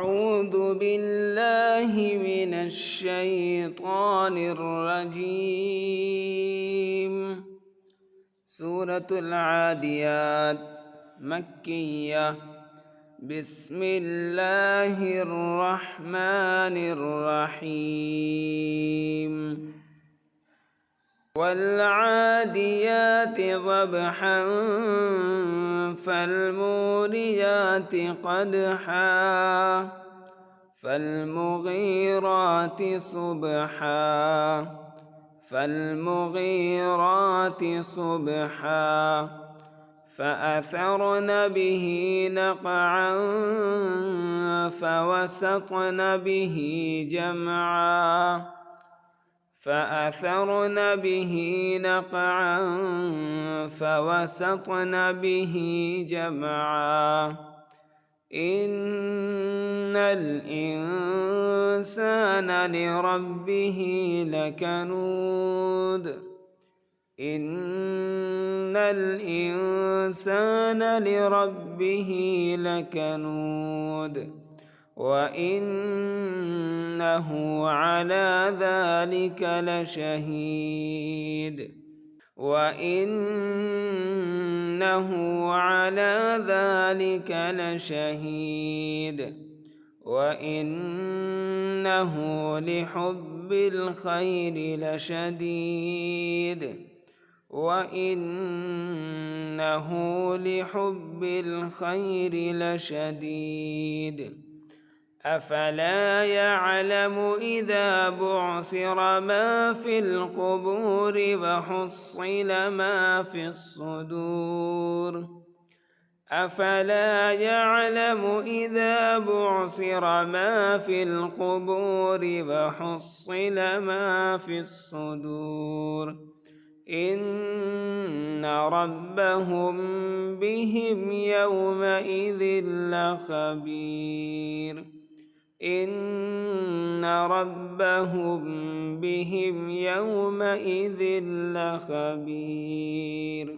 أعوذ بالله من الشيطان الرجيم. سورة العاديات مكية. بسم الله الرحمن الرحيم. والعاديات ضبحا فالموريات قدحا فالمغيرات صبحا فالمغيرات صبحا فأثرن به نقعا فوسطن به جمعا فأثرن به نقعا فوسطن به جمعا إن الإنسان لربه لكنود إن الإنسان لربه لكنود وإنه على ذلك لشهيد وإنه على ذلك لشهيد وإنه لحب الخير لشديد وإنه لحب الخير لشديد أفلا يعلم إذا بعثر ما في القبور وحصل ما في الصدور أفلا يعلم إذا بعثر ما في القبور وحصل ما في الصدور إن ربهم بهم يومئذ لخبير إن ربهم بهم يومئذ لخبير